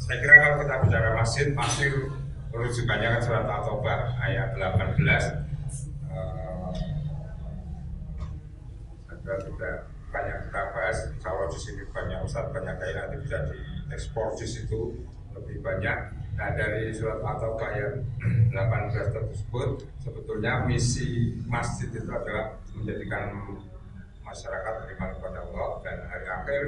Saya kira kalau kita bicara masjid, pasti rujukannya kan surat At-Taubah ayat 18. Saya tidak banyak kita bahas, insya Allah di sini banyak ustadz, banyak kayak nanti bisa diekspor di situ lebih banyak. Nah, dari surat At-Taubah ayat 18 tersebut, sebetulnya misi masjid itu adalah menjadikan masyarakat beriman kepada Allah dan hari akhir,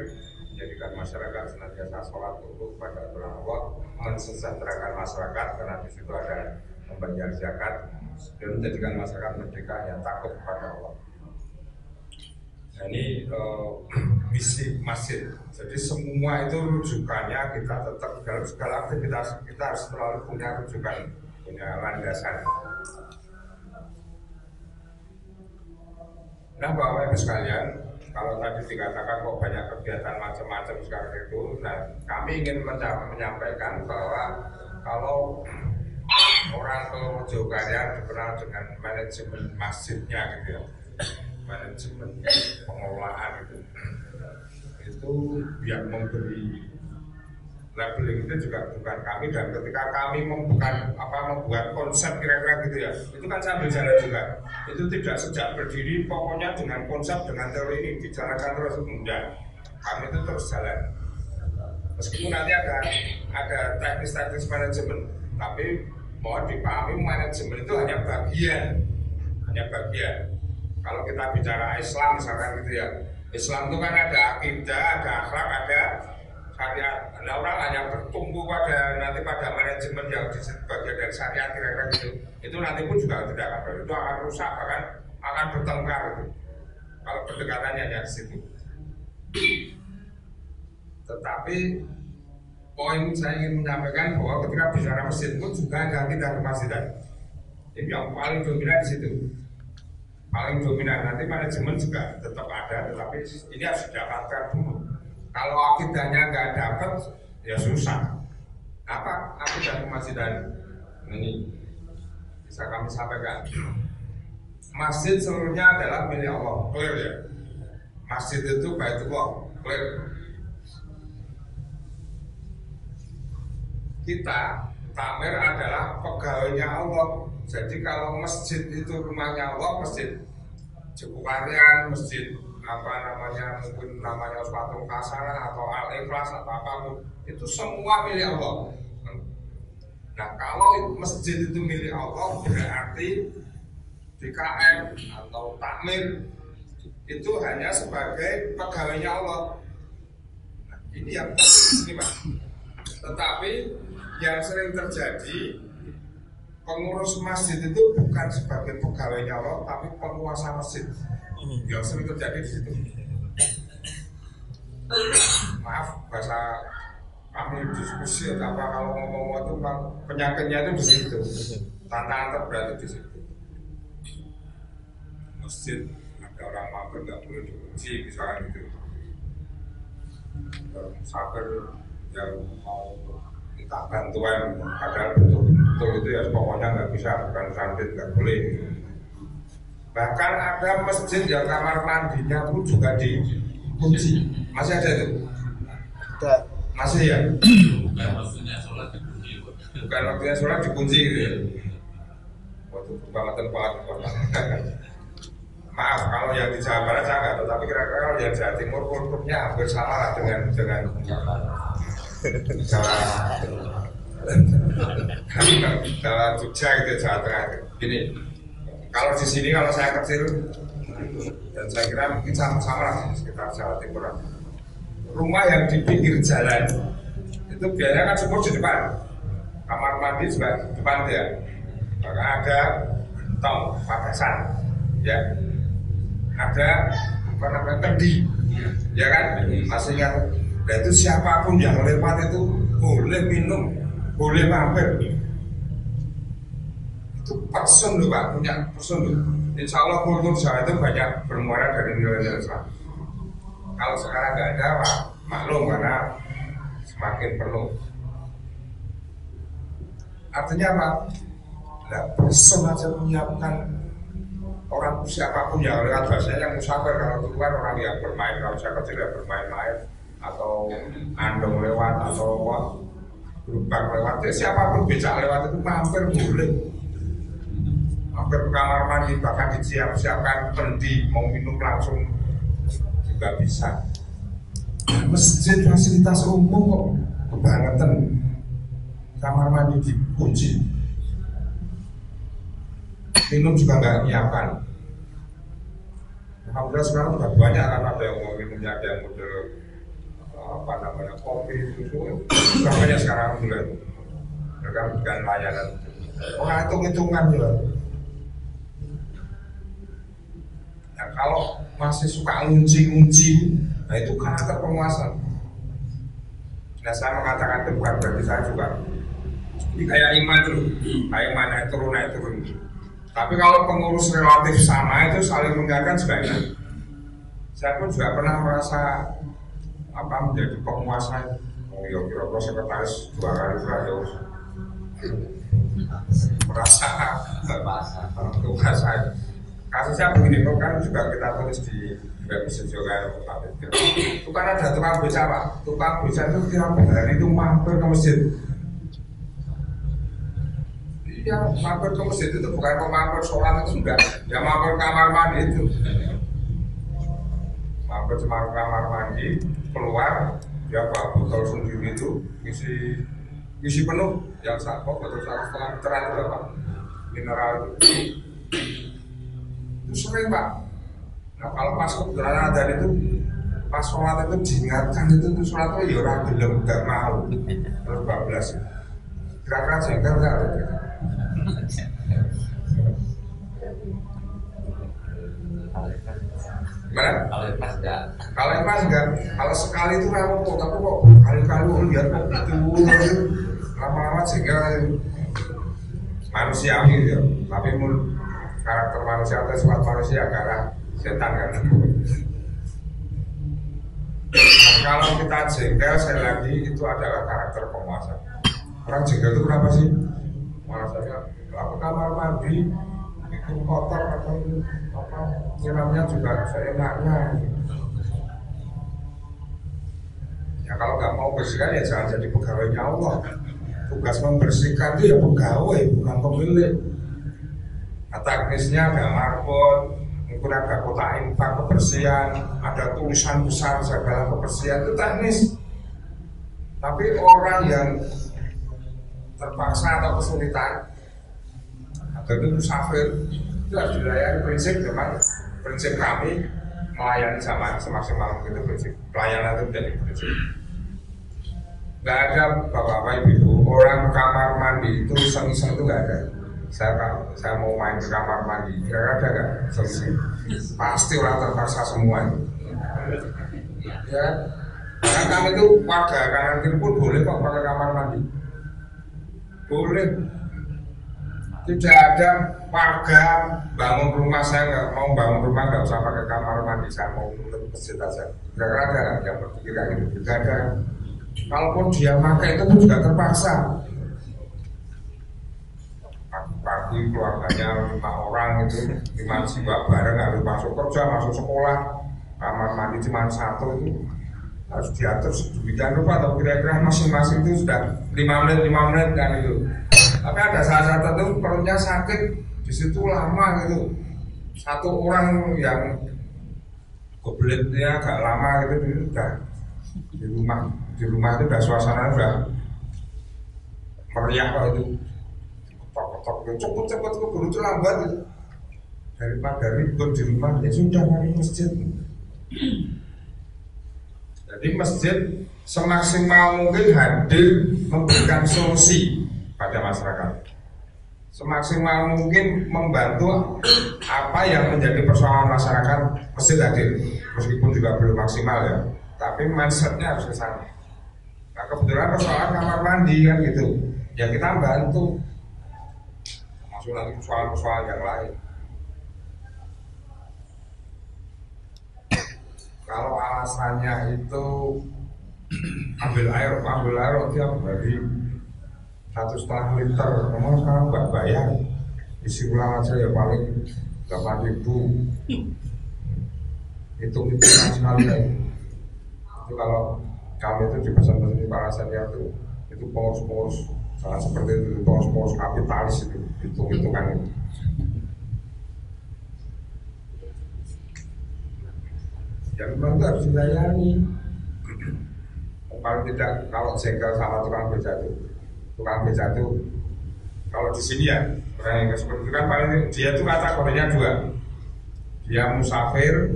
menjadikan masyarakat senantiasa sholat tunduk pada aturan Allah, mensejahterakan masyarakat karena di situ ada membayar zakat dan menjadikan masyarakat merdeka yang takut kepada Allah. Nah, ini misi masjid. Jadi semua itu rujukannya kita tetap dalam segala aktivitas kita harus selalu punya rujukan, punya landasan. Nah, Bapak Ibu sekalian, kalau tadi dikatakan kok banyak kegiatan macam-macam sekarang itu, nah kami ingin menyampaikan bahwa kalau orang ke Jogarta dikenal dengan manajemen masjidnya gitu ya, manajemen pengelolaan itu yang memberi labeling itu juga bukan kami, dan ketika kami membuat konsep kira-kira gitu ya, itu kan sambil jalan juga. Itu tidak sejak berdiri pokoknya dengan konsep, dengan teori ini dijalankan terus, enggak. Kami itu terus jalan. Meskipun nanti ada teknis-teknis manajemen, tapi mohon dipahami manajemen itu hanya bagian. Kalau kita bicara Islam misalkan gitu ya, Islam itu kan ada akidah, ada akhlak, ada syariat. Nah, orang hanya bertumbuh pada manajemen yang bagian dari syariat kira-kira gitu. Itu nanti pun juga tidak akan itu akan rusak, bahkan akan bertengkar gitu. Kalau pendekatannya hanya di situ. Tetapi poin saya ingin menyampaikan bahwa ketika bicara masjid pun juga ada akidah kemasjidan. Ini yang paling dominan di situ. Paling dominan, nanti manajemen juga tetap ada, tetapi ini harus didapatkan dulu. Kalau akidahnya nggak dapat, ya susah. Apa akidah kemasjidan? Ini bisa kami sampaikan. Masjid seluruhnya adalah milik Allah, clear ya. Masjid itu Baitullah, clear. Kita takmir adalah pegawainya Allah. Jadi kalau masjid itu rumahnya Allah, masjid Jekuarian, masjid mungkin namanya Uswatul Hasanah atau Al-Ikhlas atau apapun, itu semua milik Allah. Nah, kalau masjid itu milik Allah, berarti DKM atau takmir itu hanya sebagai pegawainya Allah. Nah, ini yang ini Pak. Tetapi yang sering terjadi, pengurus masjid itu bukan sebagai pegawainya Allah, tapi penguasa masjid. Yang sering terjadi di situ. Maaf, bahasa kami diskusi atau apa, kalau ngomong itu penyakitnya itu di situ. Tantangan terberat di situ. Masjid ada orang mampir nggak boleh dikunci misalnya gitu. Musafir yang mau minta bantuan, padahal betul itu ya pokoknya nggak bisa, bukan santri, nggak boleh. Bahkan ada masjid yang kamar mandinya pun juga dikunci. Masih ada itu? Ada. Masih ya? Bukan waktunya sholat dikunci. Bukan waktunya sholat dikunci gitu ya? Waktu bangetan. Maaf kalau yang di Jawa Barat saya nggak tahu, tapi kira-kira kalau yang Jawa Timur kulturnya hampir sama lah dengan Jawa Jogja gitu, Jawa Tengah gitu. Gini, kalau di sini kalau saya kecil Dan saya kira mungkin sama-sama lah di sekitar Jawa Timur. Rumah yang di pinggir jalan itu biasanya kan sumur di depan, kamar mandi juga di depan dia, maka ada tong pagasan, ya, ada apa namanya kendi, ya kan, masih kan. Dan itu siapapun yang lewat itu boleh minum, boleh mampir. Itu person loh Pak, punya person loh. Insya Allah kultur Jawa itu banyak bermuara dari nilai-nilai Islam. Kalau sekarang nggak ada Pak, maklum karena semakin perlu. Artinya apa? Nah, person aja menyiapkan orang siapapun yang lewat, bahasanya yang musafir, kalau keluar orang yang bermain, kalau saya kecil ya bermain-main, atau andong lewat, atau gerobak lewat, ya siapapun becak lewat itu mampir boleh. Mampir ke kamar mandi, bahkan disiapkan pendi, mau minum langsung juga bisa. Masjid fasilitas umum kok kebangetan, kamar mandi dikunci, minum juga nggak nyiapkan. Alhamdulillah sekarang sudah banyak kan, ada yang mau minumnya, ada yang model apa namanya kopi, susu, sudah banyak sekarang juga. Mereka memberikan layanan. Orang hitung-hitungan juga. Ya, kalau masih suka ngunci-ngunci, nah itu karakter penguasa. Nah saya mengatakan itu bukan berarti saya juga ini kayak iman dulu, kayak iman naik turun. Tapi kalau pengurus relatif sama itu saling mengingatkan sebaiknya. Saya pun juga pernah merasa apa menjadi penguasa. Oh ya kira-kira sekretaris 2 kali terus merasa penguasa. Kasusnya begini, kan juga kita tulis di website juga itu kan ada tukang beca Pak. Tukang beca itu tiap hari itu mampir ke masjid. Iya, mampir ke masjid itu bukan mampir sholat itu enggak, ya mampir kamar mandi itu. Mampir cuma kamar mandi, keluar dia bawa botol sendiri itu isi penuh, yang satu botol 1,5 literan itu Pak, mineral itu sering Pak. Nah kalau pas kebetulan ada itu, pas sholat itu diingatkan itu sholat itu ya orang belum nggak mau. Terus 12 kira-kira jengkel nggak ada. Gimana? Kalau lepas enggak. Kalau sekali itu ramu kok, tapi kok kali-kali lihat kok gitu. Lama-lama jengkel manusiawi ya. Tapi karakter manusia atau sifat manusia karena setan kan. Nah, kalau kita jengkel sekali lagi itu adalah karakter penguasa. Orang jengkel itu kenapa sih? Maksudnya kalau kamar mandi itu kotor atau apa nyiramnya juga seenaknya. Ya kalau nggak mau bersihkan ya jangan jadi pegawainya Allah. Tugas membersihkan itu ya pegawai bukan pemilik. Teknisnya ada marbot, mungkin ada kotak infak kebersihan, ada tulisan besar segala kebersihan itu teknis. Tapi orang yang terpaksa atau kesulitan atau itu musafir itu harus dilayani. Prinsip kami melayani sama semaksimal mungkin itu prinsip pelayanan itu menjadi prinsip. Nggak ada bapak-bapak ibu orang kamar mandi itu iseng-iseng itu nggak ada. Saya mau main ke kamar mandi, kira-kira ada nggak? Pasti orang terpaksa semua. Ya, karena kami itu warga kanan kiri pun boleh kok pakai kamar mandi. Boleh. Tidak ada warga bangun rumah, saya nggak mau bangun rumah nggak usah pakai kamar mandi, saya mau nutup masjid aja. Kira-kira ada nggak yang berpikir kayak gitu? Tidak ada. Kalaupun dia pakai itu pun juga terpaksa. Pagi keluarganya 5 orang itu 5 jiwa bareng harus masuk kerja, masuk sekolah, kamar mandi cuma 1 itu harus diatur sedemikian rupa atau kira-kira masing-masing itu sudah 5 menit kan itu. Tapi ada saat-saat tertentu perutnya sakit di situ lama gitu. Satu orang yang gobletnya agak lama gitu itu sudah di rumah itu udah suasana udah meriah kok itu. Cepet keburu terlambat gitu. daripada ribut di rumah ya sudah mari masjid. Jadi masjid semaksimal mungkin hadir memberikan solusi pada masyarakat, semaksimal mungkin membantu apa yang menjadi persoalan masyarakat. Masjid hadir meskipun juga belum maksimal ya, tapi mindsetnya harus ke sana. Nah kebetulan persoalan kamar mandi kan gitu ya, kita bantu masuk nanti persoalan-persoalan yang lain. Kalau alasannya itu ambil air tiap hari 1,5 liter, memang sekarang nggak bayar, isi ulang aja ya paling 8.000. Hitung-hitungan sekali ya. Itu kalau kami itu dipesan-pesan di para senior itu pengurus-pengurus jangan seperti itu, pengurus-pengurus kapitalis itu hitung-hitungan itu. Yang memang itu harus dilayani. Paling tidak kalau jengkel sama tukang beca itu kalau di sini ya orang yang seperti itu kan paling dia itu kategorinya dua, dia musafir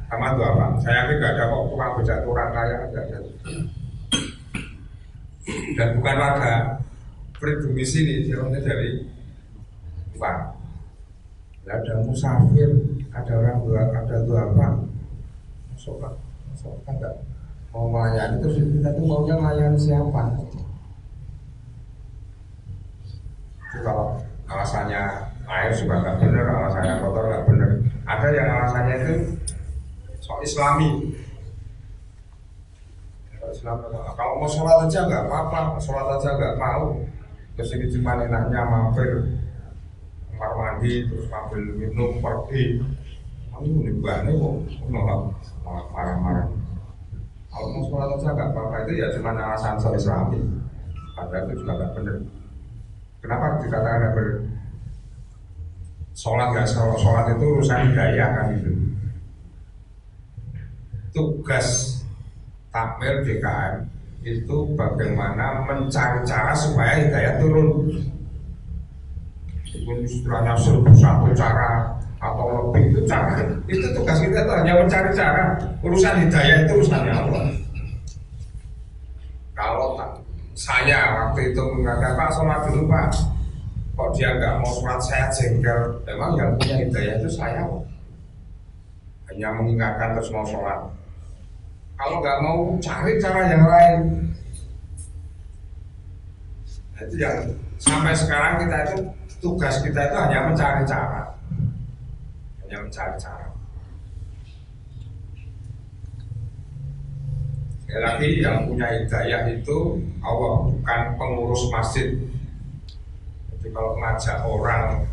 sama itu apa? Saya yakin nggak ada kok tukang beca itu orang kaya, nggak ada. Dan bukan warga pribumi sini, dia dari luar. Ada musafir, ada orang dua apa? Sobat enggak mau melayani, terus kita tuh maunya melayani siapa? Itu kalau alasannya air juga nggak benar, alasannya kotor nggak benar. Ada yang alasannya itu soal Islami. Kalau mau sholat aja nggak apa-apa, sholat aja nggak mau. Terus ini cuma enaknya mampir kamar mandi, terus ambil minum pergi. Ini buahnya kok marah-marah. Kalau mau sholat aja nggak apa-apa, itu ya cuma alasan soal Islami. Padahal itu juga nggak benar. Kenapa dikatakan nggak benar? Sholat itu urusan hidayah kan itu. Tugas takmir DKM itu bagaimana mencari cara supaya hidayah turun. Itu istilahnya 1.000 cara atau lebih itu cara, itu tugas kita itu hanya mencari cara. Urusan hidayah itu urusannya Allah. Kalau saya waktu itu mengatakan Pak sholat dulu Pak, kok dia nggak mau sholat, saya jengkel. Memang yang punya hidayah itu saya, hanya mengingatkan terus mau sholat. Kalau nggak mau cari cara yang lain. Nah, itu yang sampai sekarang kita itu tugas kita itu hanya mencari cara. Hanya mencari cara. Sekali lagi yang punya hidayah itu Allah, bukan pengurus masjid. Jadi kalau mengajak orang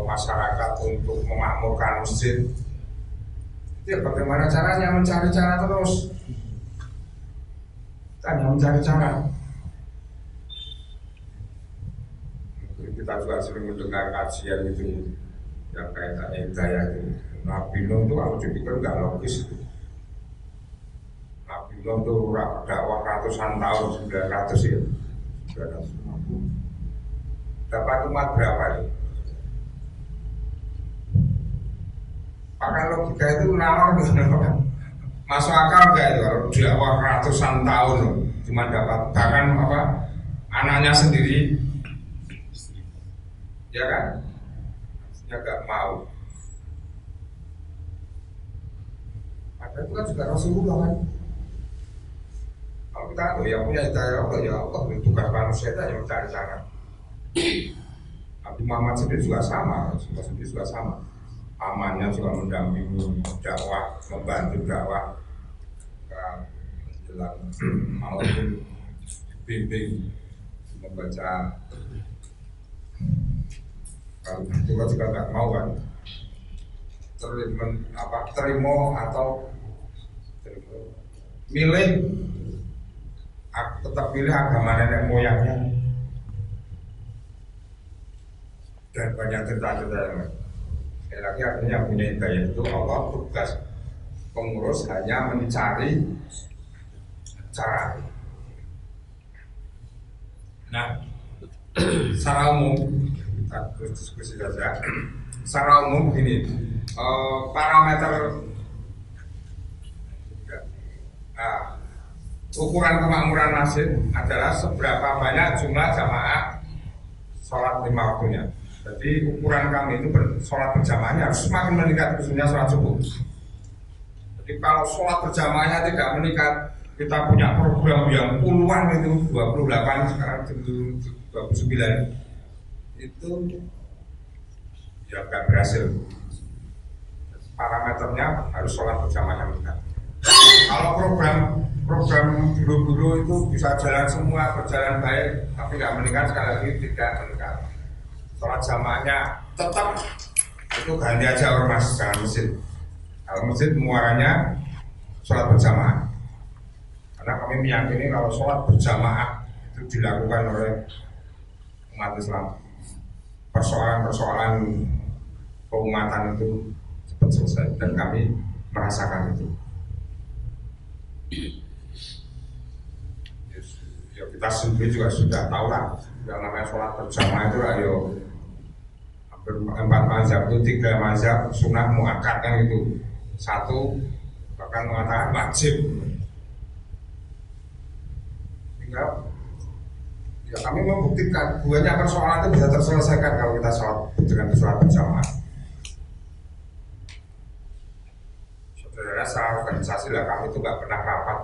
masyarakat untuk memakmurkan masjid, itu ya bagaimana caranya, mencari cara terus. Kita hanya mencari cara. Kita juga sering mendengar kajian gitu yang kaitannya hidayah itu. Nabi Nuh itu kalau dipikir nggak logis. Nabi Nuh itu dakwah ratusan tahun, 900 ya, 950. Dapat umat berapa ini? Pakai logika itu nawar kan? Masuk akal nggak itu kalau dakwah ratusan tahun cuma dapat bahkan apa anaknya sendiri, ya kan? Ya gak mau. Padahal itu kan juga Rasulullah kan. Kalau kita yang punya hidayah Allah ya Allah, tugas manusia itu hanya mencari cara. Nabi Muhammad sendiri juga sama, amannya juga mendampingi dakwah, membantu dakwah, menjelang maupun bimbing membaca. Kalau juga nggak mau kan, terima atau milih, tetap pilih agama nenek moyangnya. Dan banyak cerita-cerita yang lain. Sekali lagi artinya punya hidayah itu Allah, tugas pengurus hanya mencari cara. Nah, secara umum kita diskusi saja. secara umum gini, parameter ukuran kemakmuran masjid adalah seberapa banyak jumlah jamaah sholat lima waktunya. Jadi ukuran kami itu sholat berjamaahnya harus semakin meningkat, khususnya sholat subuh. Jadi kalau sholat berjamaahnya tidak meningkat, kita punya program yang puluhan itu 28 sekarang 29 itu ya nggak berhasil. Parameternya harus sholat berjamaahnya meningkat. Kalau program guru-guru itu bisa jalan semua, berjalan baik, tapi nggak meningkat, sekali lagi tidak meningkat. Sholat jamaahnya tetap itu ganti aja ormas dalam masjid. Kalau masjid muaranya sholat berjamaah. Karena kami meyakini kalau sholat berjamaah itu dilakukan oleh umat Islam, persoalan-persoalan keumatan itu cepat selesai, dan kami merasakan itu. Ya kita sendiri juga sudah tahu lah, yang namanya sholat berjamaah itu ayo hampir 4 mazhab itu 3 mazhab sunnah muakkad kan itu, 1 bahkan mengatakan wajib. Tinggal ya kami membuktikan banyak persoalan itu bisa terselesaikan kalau kita sholat dengan sholat berjamaah. Saudara, secara organisasi lah kami itu nggak pernah rapat.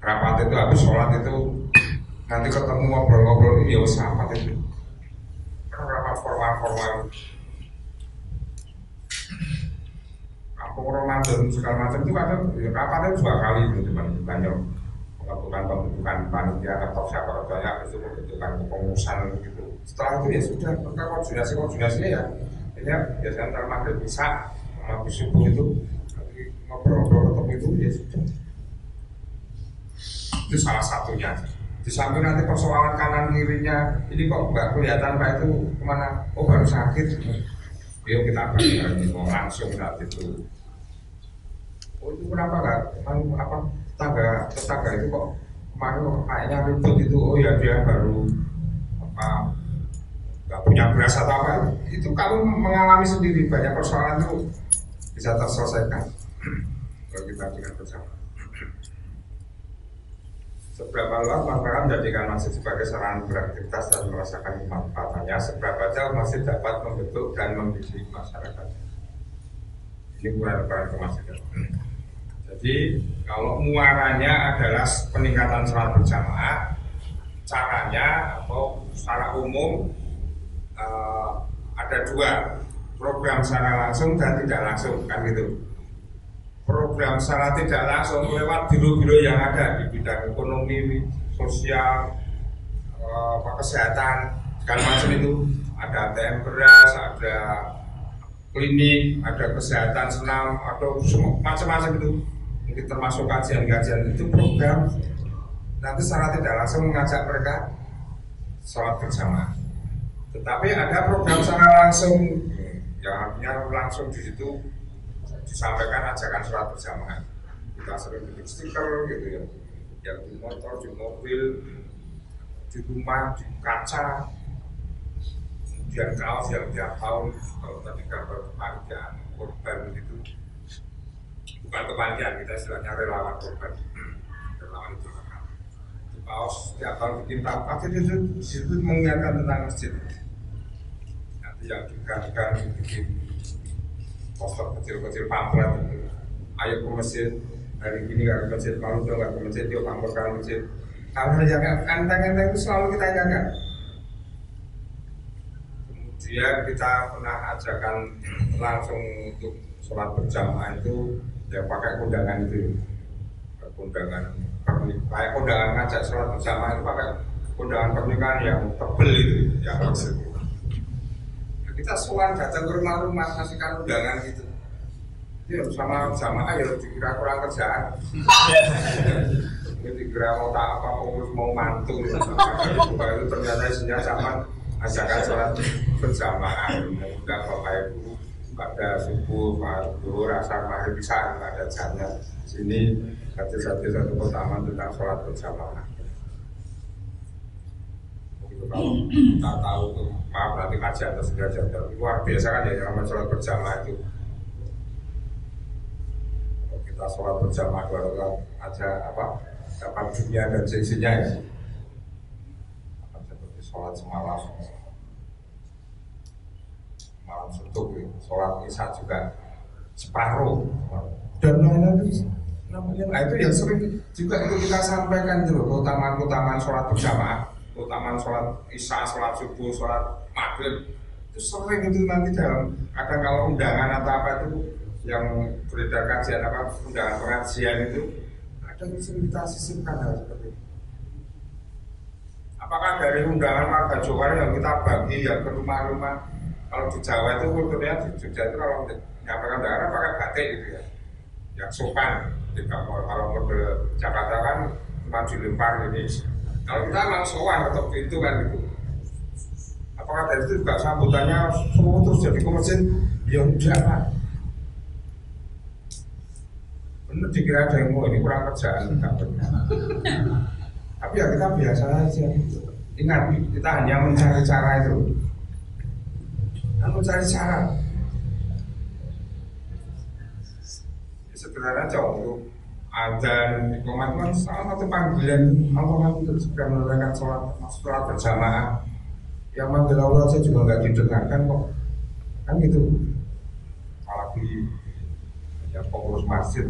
Rapat itu habis sholat itu nanti ketemu ngobrol-ngobrol, ya usah rapat itu. Rapat formal-formal. Kampung Ramadan segala macam itu ada ya, rapatnya 2 kali itu cuma banyak pembentukan panitia atau siapa orangnya, itu pembentukan kepengurusan gitu. Setelah itu ya sudah, maka koordinasinya ya ini biasanya antara maghrib bisa sama subuh itu ngobrol-ngobrol ketemu itu ya sudah. Itu salah satunya. Di samping nanti persoalan kanan kirinya ini kok nggak kelihatan Pak itu kemana? Oh baru sakit. Yuk kita akan langsung saat itu. Oh itu kenapa nggak? Apa tetangga itu kok kemarin kok kayaknya ribut itu? Oh ya dia baru apa nggak punya beras atau apa? Itu kamu mengalami sendiri, banyak persoalan itu bisa terselesaikan kalau kita dengan bersama. Seberapa luas masyarakat menjadikan masjid sebagai sarana beraktivitas dan merasakan manfaatnya, seberapa jauh masjid dapat membentuk dan mendidik masyarakat. Ini ukuran-ukuran kemasjidan. Jadi kalau muaranya adalah peningkatan sholat berjamaah, caranya atau secara umum ada 2, program secara langsung dan tidak langsung kan gitu. Program secara tidak langsung lewat biro-biro yang ada di bidang ekonomi, sosial, kesehatan, segala macam itu. Ada ATM beras, ada klinik, ada kesehatan senam, atau semua macam-macam itu. Mungkin termasuk kajian-kajian itu program. Nanti secara tidak langsung mengajak mereka sholat berjamaah. Tetapi ada program secara langsung, yang artinya langsung di situ disampaikan ajakan sholat berjamaah. Kita sering bikin stiker gitu ya, yang di motor, di mobil, di rumah, di kaca, kemudian kaos yang tiap tahun. Kalau tadi gambar kepanitiaan korban itu bukan kepanitiaan, kita istilahnya relawan korban, relawan itu kaos tiap tahun bikin tapak itu di situ mengingatkan tentang masjid. Nanti yang digantikan bikin poster kecil-kecil pamflet itu. Ayo ke masjid, hari ini nggak ke masjid, malu dong nggak ke masjid, yuk pamfletkan masjid. Hal-hal yang enteng-enteng itu selalu kita ingatkan. Kemudian kita pernah ajakan langsung untuk sholat berjamaah itu ya pakai kondangan itu, kondangan kayak kondangan ngajak sholat berjamaah itu pakai kondangan pernikahan yang tebel itu, yang maksud. Kita sowan datang ke rumah-rumah kasihkan undangan gitu. Ya sama jamaah ya dikira kurang kerjaan. Dikira mau tak apa pengurus mau mantu. Baru ternyata isinya zaman ajakan sholat berjamaah. Undang Bapak Ibu pada subuh, zuhur, asar, maghrib, isya ada jamnya. Sini satu pertama tentang sholat berjamaah. Itu kalau kita tahu tuh, maaf nanti kajian atau sederajat luar biasa kan ya yang namanya sholat berjamaah itu. Kalau kita sholat berjamaah dua rakaat aja apa dapat dunia dan seisinya ya. Akan seperti sholat semalam suntuk, sholat isya juga separuh dan lain-lain. Nah itu yang sering juga itu kita sampaikan dulu keutamaan sholat berjamaah, keutamaan sholat isya, sholat subuh, sholat maghrib itu sering itu nanti dalam kadang kalau undangan atau apa itu yang beredar kajian apa undangan pengajian itu ada sering kita sisipkan hal seperti itu. Apakah dari undangan warga Jawa yang kita bagi yang ke rumah-rumah? Kalau di Jawa itu kulturnya di Jogja itu kalau menyampaikan undangan pakai batik gitu ya, yang sopan. Kalau mode Jakarta kan cuma dilempar ini. Kalau kita memang sowan ketok pintu kan gitu. Apakah dari itu juga sambutannya semua terus jadi ke masjid? Ya udah lah. Bener dikira ada yang mau ini kurang kerjaan enggak benar. Tapi ya kita biasa aja. Ingat kita hanya mencari cara itu. Kita mencari cara. Sebenarnya jauh untuk adzan komitmen salah satu panggilan Allah untuk segera menunaikan sholat berjamaah. Yang manggil Allah saya juga nggak didengarkan kok, kan gitu. Apalagi yang pengurus masjid,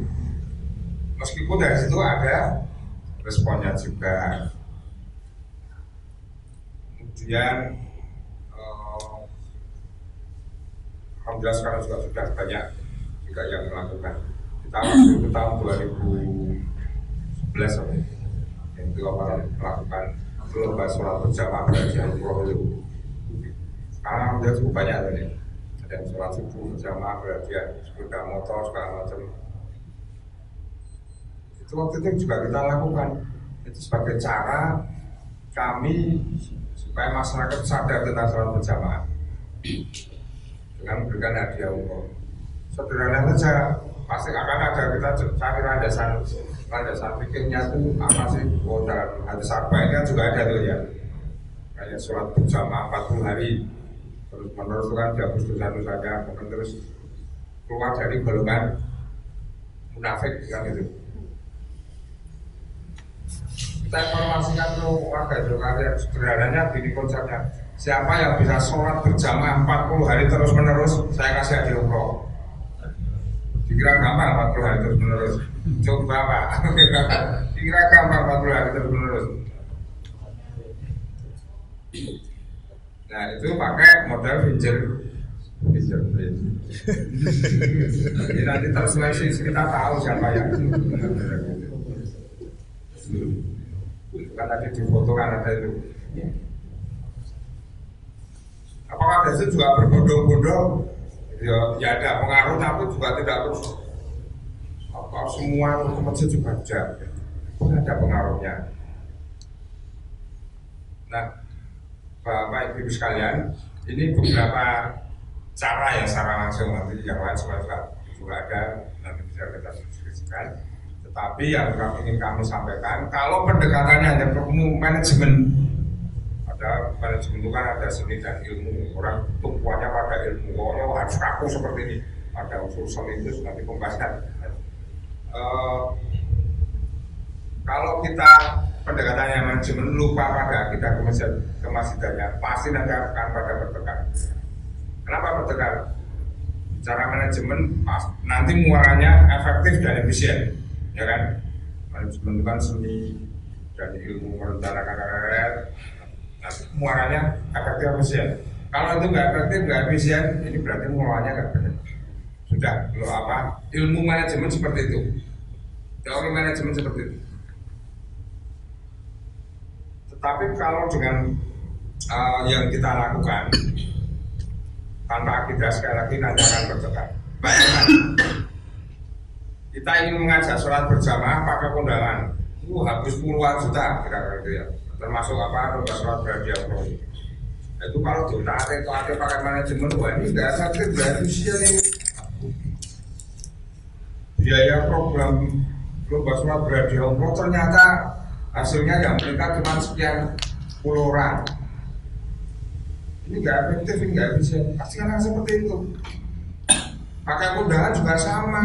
meskipun dari situ ada responnya juga. Kemudian alhamdulillah sekarang juga sudah banyak juga yang melakukan. Waktu itu tahun 2011 yang itu melakukan lomba sholat berjamaah pengajian umroh itu. Sekarang udah cukup banyak tadi. Ada yang sholat subuh berjamaah pengajian sepeda motor segala macam. Itu waktu itu juga kita lakukan. Itu sebagai cara kami supaya masyarakat sadar tentang sholat berjamaah dengan memberikan hadiah umroh. Sederhana saja. Pasti akan ada kita cari landasan pikirnya itu apa sih? Oh, dalam hadis arba'in kan juga ada tuh ya. Kayak sholat berjamaah 40 hari terus menerus kan dihapus dosa-dosanya, kemudian terus keluar dari golongan munafik kan itu. Kita informasikan ke warga Jakarta yang sederhananya gini konsepnya. Siapa yang bisa sholat berjamaah 40 hari terus menerus, saya kasih hadiah umroh. Dikira gampang 40 hari terus menerus. Coba Pak. Dikira gampang 40 hari terus menerus. Nah itu pakai modal pinjam. Jadi nanti terseleksi kita tahu siapa yang itu kan tadi di foto kan ada itu. Apakah dari itu juga berbondong-bondong? Ya ada pengaruh tapi juga tidak terus apa semua masjid juga ada pengaruhnya. Nah, Bapak Ibu sekalian, ini beberapa cara ya secara langsung, nanti yang lain juga ada nanti bisa kita diskusikan. Tetapi yang ingin kami sampaikan, kalau pendekatannya hanya manajemen. Manajemen itu kan ada seni dan ilmu. Orang tumpuannya pada ilmu. Oh harus kaku seperti ini. Ada unsur selitus nanti pembahasan. Kalau kita pendekatannya manajemen lupa pada kita kemasjidannya, pasti nanti akan pada bertekan. Kenapa bertekan? Cara manajemen nanti muaranya efektif dan efisien, ya kan? Manajemen itu kan seni dan ilmu merencanakan rakyat. Nah, muaranya efektif efisien. Kalau itu nggak efektif, nggak efisien, ini berarti muaranya nggak benar. Sudah, lo apa? Ilmu manajemen seperti itu, teori manajemen seperti itu. Tetapi kalau dengan yang kita lakukan tanpa akidah sekali lagi nanti akan bertekan. Bayangkan, kita ingin mengajak sholat berjamaah pakai kondangan, habis puluhan juta kira-kira gitu ya. Termasuk apa lomba sholat berhadiah umroh itu kalau ditarik pakai manajemen, wah ini nggak efektif, nggak efisien ini. Biaya program lomba sholat berhadiah umroh ternyata hasilnya yang meningkat cuma sekian puluh orang. ini nggak efektif, ini nggak efisien. Pasti kan seperti itu. Pakai kondangan juga sama.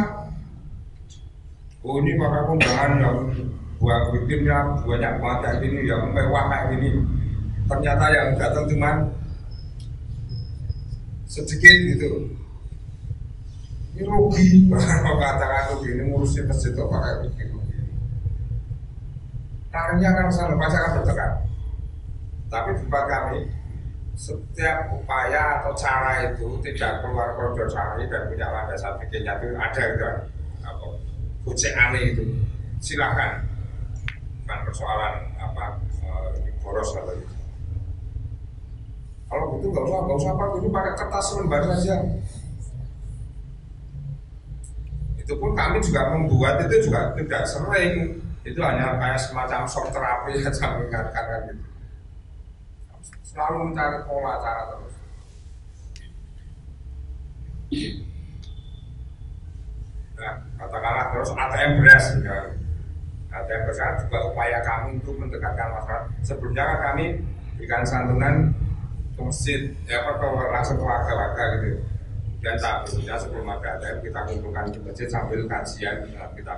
Oh ini pakai kondangan yang buat bikinnya banyak banget kayak gini, yang mewah kayak gini. Ternyata yang datang cuma sedikit gitu. Ini rugi. Kalau katakan rugi ini ngurusin masjid kok pakai rugi. Tariknya kan sama, pasti akan bertekan. Tapi di tempat kami, setiap upaya atau cara itu tidak keluar koridor syar'i dan punya landasan fikihnya itu ada gitu, apa aneh itu, silakan. Bukan persoalan apa boros atau itu. Kalau gitu nggak usah apa, ini pakai kertas lembar saja. Itu pun kami juga membuat itu juga tidak sering. Itu hanya kayak semacam shock terapi saja mengingatkan kan gitu. Selalu mencari pola cara terus. Nah, katakanlah terus ATM beras ya. ATM beras juga upaya kami untuk mendekatkan masyarakat. Sebelumnya kan kami berikan santunan ke masjid, ya apa langsung ke warga-warga gitu. Dan tak berikutnya sebelum ada ATM kita kumpulkan di masjid sambil kajian kita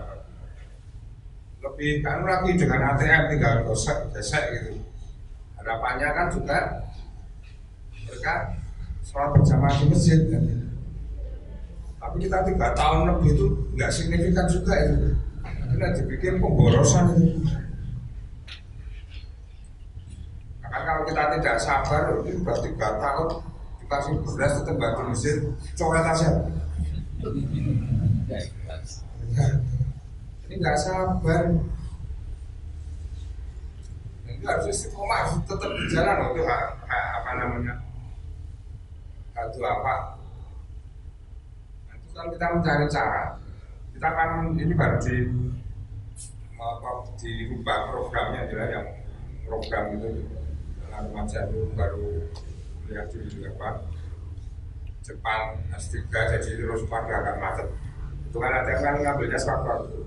lebih kan lagi dengan ATM tinggal gesek gitu. Harapannya kan juga mereka sholat berjamaah di masjid kan. Tapi kita 3 tahun lebih itu nggak signifikan juga itu. Kita dibikin pemborosan itu. Maka kalau kita tidak sabar, itu sudah 3 tahun dikasih beras tetap di masjid, coret aja. Ini nggak sabar. Ini harus istiqomah, tetap berjalan loh itu apa namanya? Itu apa? Nah, itu kan kita mencari cara. Kita kan ini baru dirubah programnya adalah yang program itu dengan remaja itu baru lihat di apa? Jepang S3 jadi terus pada akan macet. Itu kan ada yang ngambilnya waktu.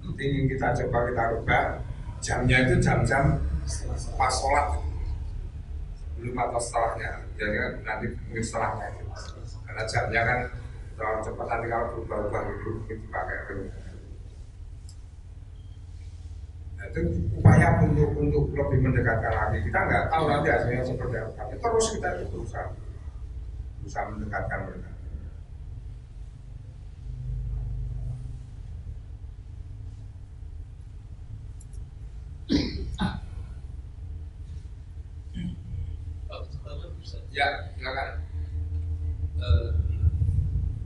Ingin kita coba kita rubah jamnya itu jam-jam pas sholat belum atau setelahnya, jadi nanti mungkin setelahnya itu. Karena jamnya kan terlalu cepat, nanti kalau berubah-ubah itu dipakai dulu. Nah, itu upaya untuk lebih mendekatkan lagi. Kita nggak tahu nanti hasilnya seperti apa, tapi terus kita itu berusaha mendekatkan mereka. Ya, silakan.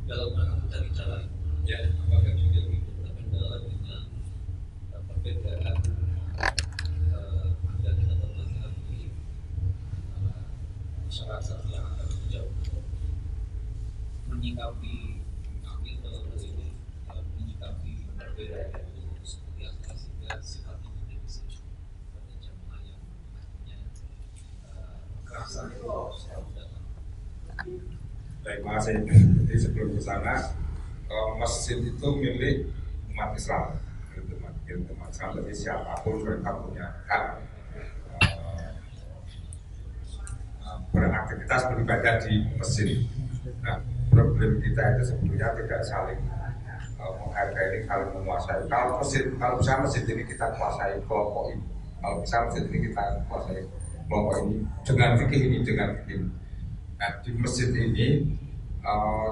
Dalam rangka mencari cara, Ya, apakah juga berkendala dengan perbedaan dan keterangan di masyarakat yang akan jauh menyikapi kami dalam hal ini menyikapi perbedaan itu seperti apa sehingga sifatnya menjadi sejuk pada jamaah yang akhirnya kerasa itu datang. baik, makasih. Jadi sebelum ke sana, masjid itu milik umat Islam. Umat Islam, jadi siapapun mereka punya hak beraktivitas beribadah di masjid. Nah, problem kita itu sebetulnya tidak saling menghargai, saling menguasai. Kalau bisa masjid ini kita kuasai kelompok ini. Kalau bisa masjid ini kita kuasai kelompok ini dengan fikih ini, dengan fikih ini. Nah, di masjid ini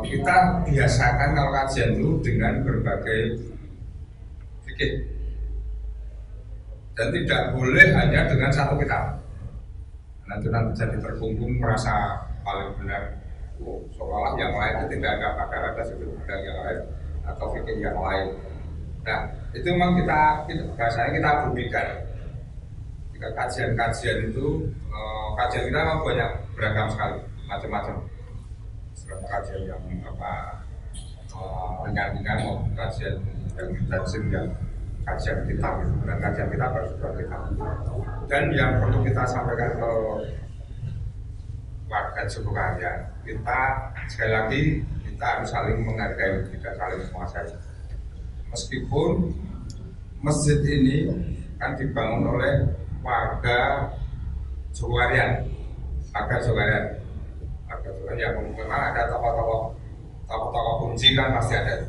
kita biasakan kalau kajian itu dengan berbagai fikih dan tidak boleh hanya dengan satu kitab. Nanti jadi terkungkung merasa paling benar. Seolah yang lain itu tidak ada pakar, ada sudut pandang yang lain atau fikih yang lain. Nah, itu memang bahasanya kita bumikan. Jika kajian-kajian itu kajian kita memang banyak beragam sekali, macam-macam. Seperti kajian yang ringan-ringan maupun kajian yang intensif, yang kajian kitab itu. Dan kajian kita harus kitab. Dan yang perlu kita sampaikan ke warga sekalian, kita sekali lagi kita harus saling menghargai, tidak saling menguasai. Meskipun masjid ini kan dibangun oleh warga Jogarian, warga Jawa ya memang ada tokoh-tokoh kunci kan pasti ada.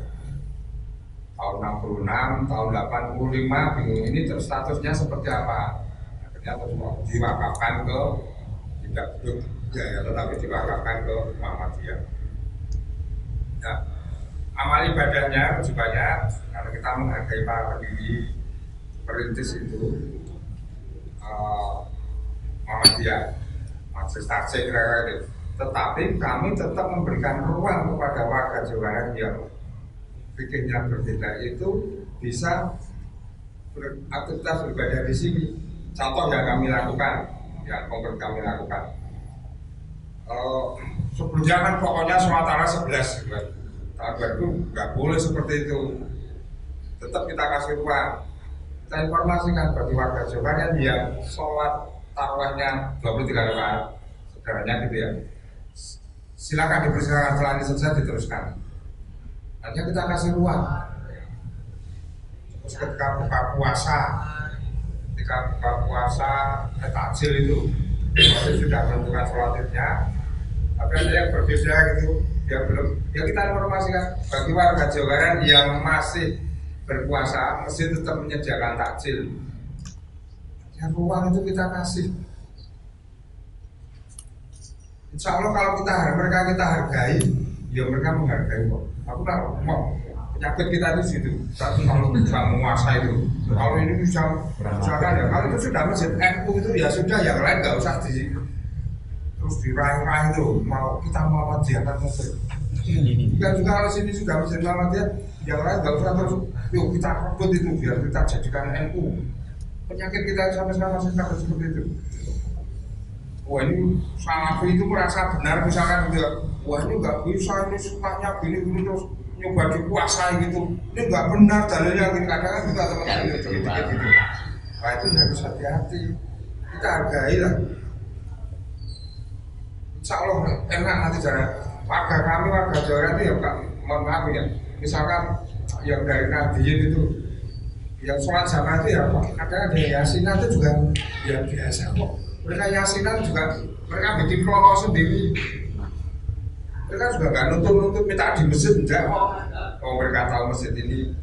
Tahun 66, tahun 85 bingung ini terus statusnya seperti apa. Akhirnya terus diwakafkan ke tidak ya, tetapi diwakafkan ke Muhammadiyah. Nah, amal ibadahnya lebih banyak karena kita menghargai para pendiri perintis itu Muhammadiyah, Majelis Takzim kira-kira. Tetapi kami tetap memberikan ruang kepada warga Jawa yang pikirnya berbeda itu bisa beraktivitas beribadah di sini. Contoh yang kami lakukan, yang konkret kami lakukan. Sebelumnya kan pokoknya Sumatera 11 kan. Tahun 2000 nggak boleh seperti itu. Tetap kita kasih ruang. Kita informasikan bagi warga Jawa yang sholat tarawihnya 23 rakaat, saudaranya gitu ya. Silakan dipersilakan setelah ini selesai diteruskan. Hanya kita kasih ruang. Terus ketika buka puasa, takjil itu sudah menentukan sholatnya. Tapi ada yang berbeda gitu, yang belum. Ya kita informasikan bagi warga Jawa yang masih berpuasa, mesti tetap menyediakan takjil. Ya ruang itu kita kasih. Insya Allah kalau mereka kita hargai, ya mereka menghargai kok. Aku tak mau penyakit kita itu situ. Kalau bisa menguasai itu, kalau ini bisa misalkan ya kalau itu sudah masjid NU itu ya sudah, yang lain nggak usah terus diraih-raih itu. Mau kita Muhammadiyah kan masjid. Juga kalau sini sudah masjid Muhammadiyah, yang lain nggak usah terus. Yuk kita rebut itu biar kita jadikan NU. Penyakit kita sampai sekarang masih takut seperti itu. Wah ini Salafi itu merasa benar misalkan gitu. Wah ini nggak bisa, ini sukanya gini terus nyoba dikuasai gitu. Ini nggak benar dalilnya, kadang-kadang kita teman-teman gitu. Wah itu harus hati-hati. Kita hargai lah. Insya Allah enak nanti jalan. Warga kami, warga Jawa itu ya Pak, mohon maaf ya. Misalkan yang dari Nahdien itu, yang sholat jamaah itu ya Pak, kadang ada yasinan itu juga ya biasa kok. Mereka yasinan juga, mereka bikin kelompok sendiri. Mereka juga nggak nuntut minta di masjid, enggak kok. Oh mereka tahu masjid ini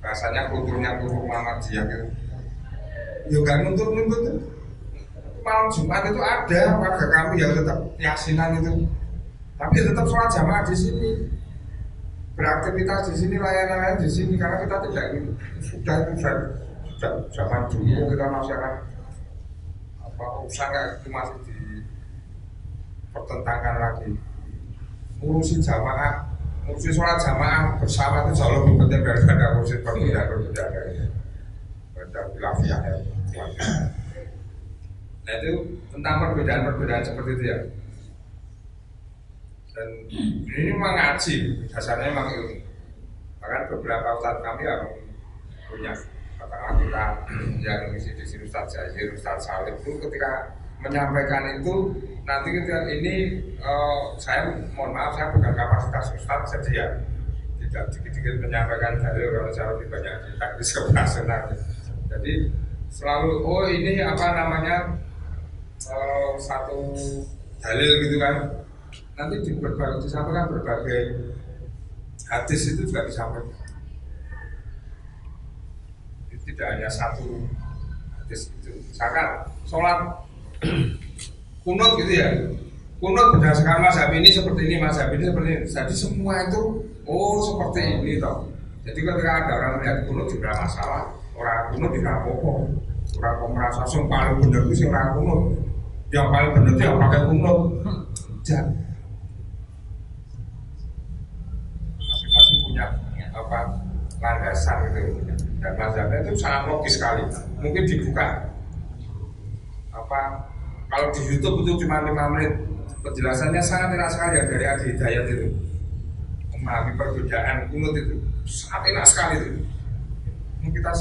rasanya kulturnya kultur Muhammadiyah gitu. Ya nggak nuntut. Malam Jumat itu ada warga kami yang tetap yasinan itu, tapi tetap sholat jamaah di sini, beraktivitas di sini, layanan di sini, karena kita tidak gitu. Sudah zaman dulu kita masyarakat urusan itu masih dipertentangkan lagi. Ngurusi jamaah, ngurusi sholat jamaah bersama itu jauh lebih penting daripada ngurusi berbeda ini. Berbeda khilafiyah ya. Nah itu tentang perbedaan seperti itu ya. Dan ini memang ngaji, dasarnya memang ilmu. Bahkan beberapa ustadz kami yang punya katakanlah kita yang mengisi di sini Ustadz Zahir, Ustadz Salim itu ketika menyampaikan itu nanti ketika ini saya mohon maaf saya bukan kapasitas Ustadz jadi ya tidak dikit-dikit menyampaikan dalil kalau saya lebih banyak di taktis operasional. Jadi selalu ini apa namanya satu dalil gitu kan, nanti disampaikan berbagai hadis itu juga disampaikan. Tidak hanya satu hadis itu. Misalkan sholat kunut gitu ya, kunut berdasarkan mazhab ini seperti ini, mazhab ini seperti ini. Jadi semua itu seperti ini toh. Jadi ketika ada orang melihat kunut juga masalah, orang kunut tidak apa-apa. Orang merasa yang paling benar itu orang kunut, yang paling benar itu yang pakai kunut. Jangan. Masing-masing punya apa landasan gitu. Dan mazhabnya itu sangat logis sekali. Mungkin dibuka kalau di YouTube itu cuma 5 menit penjelasannya sangat enak sekali ya dari Adi Hidayat itu, memahami perbedaan kunut itu sangat enak sekali itu. Ini kita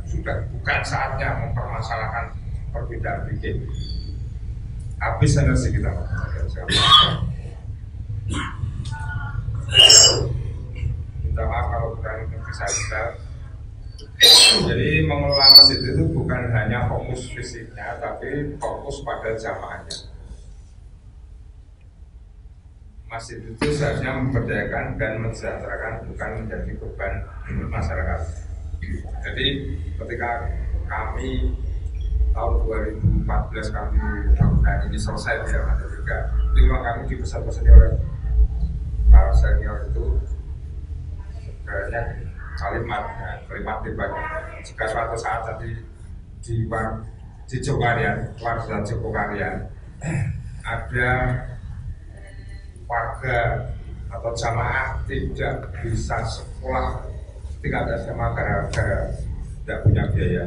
sudah bukan saatnya mempermasalahkan perbedaan fikih. Habis energi kita. Minta maaf kalau kurang bisa kita. Jadi mengelola masjid itu bukan hanya fokus fisiknya, tapi fokus pada jamaahnya. masjid itu seharusnya memberdayakan dan mensejahterakan, bukan menjadi beban masyarakat. Jadi ketika kami tahun 2014 kami bangunan ini selesai di lantai 3, itu memang kami dipesan-pesan oleh para senior itu sebenarnya kalimat pribadi. Jika suatu saat tadi di Jogarian, warga Jogarian ada warga atau jamaah tidak bisa sekolah, tidak ada SMA gara-gara tidak punya biaya,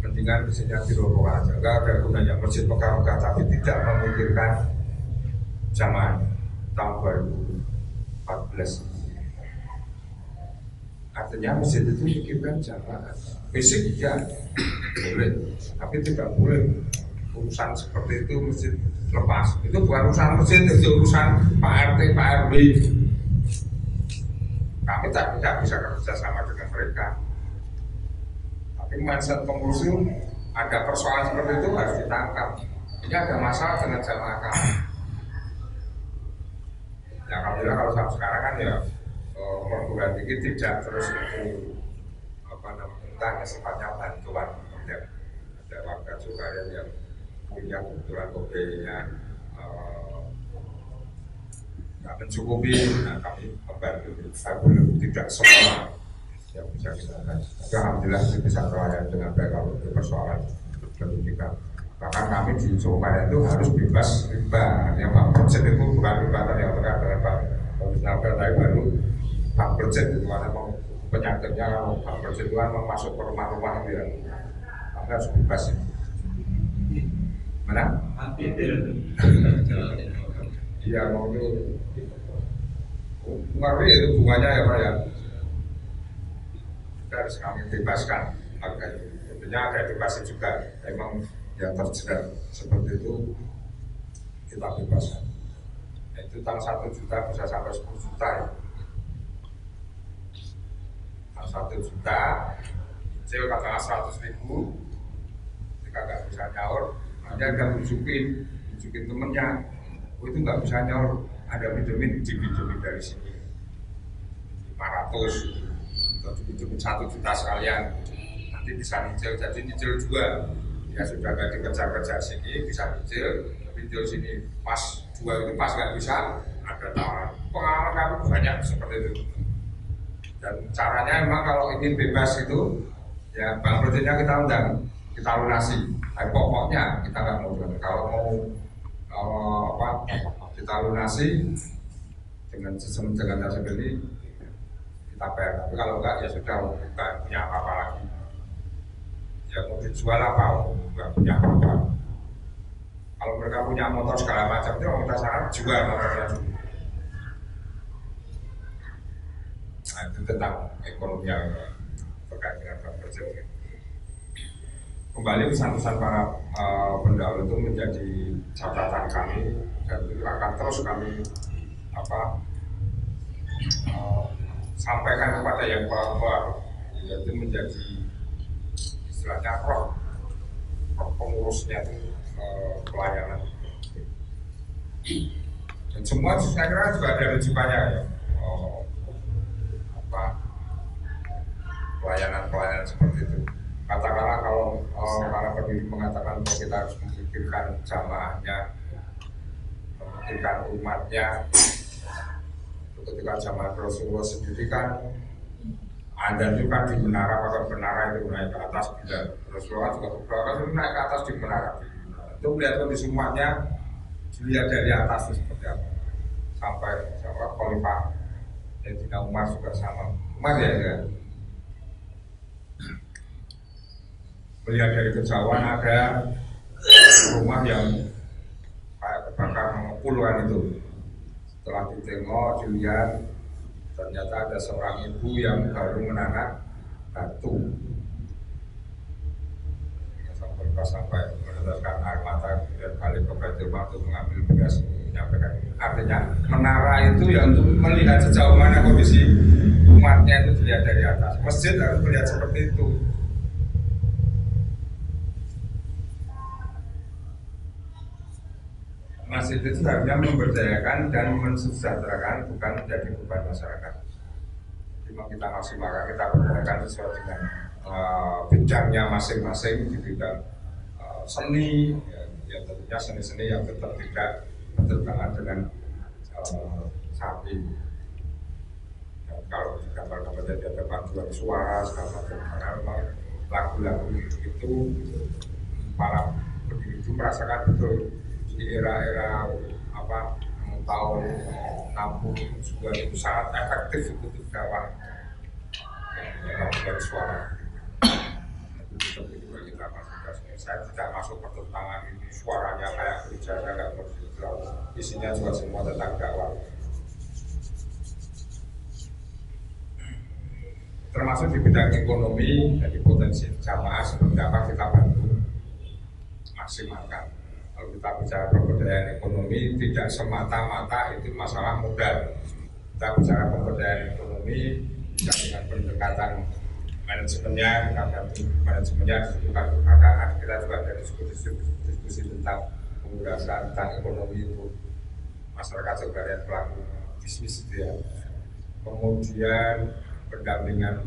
mendingan mesinnya dirokok aja. Enggak ada gunanya masjid megah-megah tapi tidak memikirkan jamaah. Tahun 2014 artinya masjid itu mikirkan jamaah. Fisik ya boleh, tapi tidak boleh urusan seperti itu masjid lepas. Itu bukan urusan masjid, itu urusan Pak RT, Pak RW. Kami tidak bisa kerja sama dengan mereka. Tapi mindset pengurus itu ada persoalan seperti itu harus ditangkap. Ini ada masalah dengan jamaah kami. Ya alhamdulillah kalau sampai sekarang kan ya perguruan tinggi tidak terus itu tentang sifatnya bantuan. Ya, ada warga juga yang punya kebutuhan kopinya nggak mencukupi, nah kami membantu. Tidak semua yang bisa kita lakukan. Alhamdulillah bisa terlayani dengan baik kalau itu persoalan pendidikan. Bahkan kami di Surabaya itu harus bebas riba. Yang Pak Presiden itu bukan riba yang terkait dengan Pak Komisioner tapi baru Pak Presiden itu karena penyakitnya kalau Pak Presiden itu kan masuk ke rumah-rumah itu ya, kami harus bebas itu. Mana? Iya mau itu ngeri itu bunganya ya Pak ya. Kita harus kami bebaskan harga itu. Tentunya ada edukasi juga. Memang yang terjerat seperti itu kita bebaskan. Itu tang 1 juta bisa sampai 10 juta ya. Tang 1 juta, kecil katakanlah 100.000, jika nggak bisa nyaur, dia akan tunjukin temennya. Oh itu nggak bisa nyaur, ada pinjemin dari sini 500, atau pinjemin 1 juta sekalian, nanti bisa nyicil, jadi nyicil juga. Ya sudah nggak dikejar-kejar sini, bisa nyicil sini pas 2 itu pas nggak bisa, ada tawaran. Pengalaman kami banyak seperti itu. Dan caranya memang kalau ingin bebas itu, ya Bang Presidennya kita undang, kita lunasi. Tapi pokoknya kita nggak mau jual. Kalau mau kita lunasi dengan sistem dengan hasil ini kita bayar. Tapi kalau enggak ya sudah bukan punya apa-apa lagi. Ya mau dijual apa? Enggak punya apa-apa. Kalau mereka punya motor segala macam itu kita sangat jual motornya dulu. Nah itu tentang ekonomi yang terkait dengan Pak Presiden. Kembali pesan-pesan para pendahulu itu menjadi catatan kami dan itu akan terus kami sampaikan kepada yang bawah, yaitu menjadi istilahnya roh pengurusnya itu pelayanan. Dan semua saya kira juga ada rujukannya ya. Pelayanan seperti itu. Katakanlah kalau para pendiri mengatakan bahwa kita harus memikirkan jamaahnya, memikirkan umatnya. Ketika jamaah Rasulullah sendiri kan ada juga di menara, maka menara itu naik ke atas, bila Rasulullah juga belakang naik ke atas di menara. Itu melihat kondisi umatnya, dilihat dari atas itu seperti apa. Sampai Khalifah Sayyidina Umar juga sama. Umar ya. Melihat dari kejauhan ada rumah yang kayak kebakar puluhan itu. Setelah ditengok, dilihat ternyata ada seorang ibu yang baru menanak batu. Sampai meneteskan air mata, kemudian balik ke Baitul Maqdis mengambil beras, menyampaikan. Artinya menara itu ya untuk melihat sejauh mana kondisi umatnya itu dilihat dari atas. Masjid harus melihat seperti itu. masjid itu harusnya memberdayakan dan mensejahterakan, bukan menjadi beban masyarakat. Jadi mau kita maksimalkan, kita berdayakan sesuai dengan bidangnya masing-masing di bidang seni, ya tentunya seni-seni yang tetap tidak bertentangan dengan sapi. Dan kalau di gambar-gambar jadi ada paduan suara segala macam, karena memang lagu-lagu itu para pendiri itu merasakan betul di era-era tahun 60 juga itu sangat efektif itu gawang lagu suara. Itu juga kita masuk. Saya tidak masuk pertentangan ini suaranya kayak gereja, saya nggak ngerti. Isinya juga semua tentang dakwah. Termasuk di bidang ekonomi, jadi potensi jamaah seperti apa kita bantu maksimalkan. Kalau kita bicara pemberdayaan ekonomi, tidak semata-mata itu masalah modal. Kita bicara pemberdayaan ekonomi bisa dengan pendekatan manajemennya, kita bantu manajemennya, kita juga ada diskusi tentang penggunaan tentang ekonomi untuk masyarakat sekalian pelaku bisnis itu ya. Kemudian pendampingan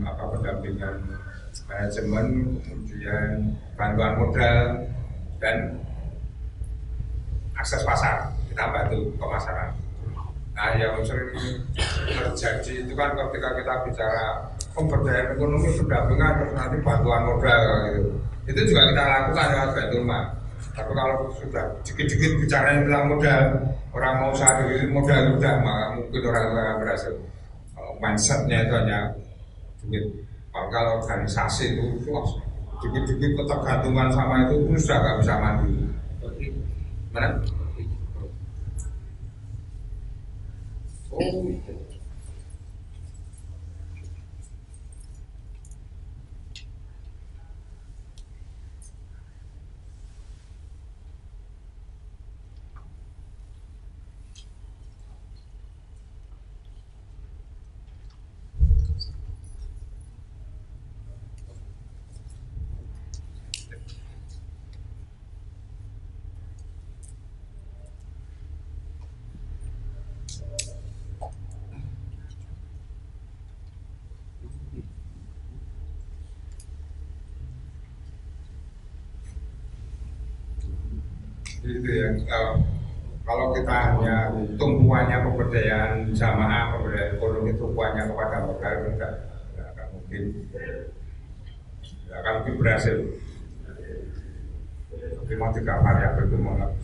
manajemen, kemudian bantuan modal dan akses pasar, kita bantu ke masyarakat. Nah, yang sering terjadi itu kan ketika kita bicara pemberdayaan ekonomi, pendampingan, terus nanti bantuan modal gitu. Itu juga kita lakukan ya, bantu rumah. Tapi kalau sudah dikit-dikit bicara tentang modal, orang mau usaha diri modal sudah, maka mungkin orang akan berhasil. Kalau mindsetnya itu hanya duit. Kalau organisasi itu dikit-dikit ketergantungan sama itu sudah nggak bisa mandiri. Mana? Oh, itu. Itu ya, kalau kita hanya tumpuannya pemberdayaan jamaah, pemberdayaan ekonomi tumpuannya kepada modal, tidak akan mungkin berhasil. Memang tiga variabel itu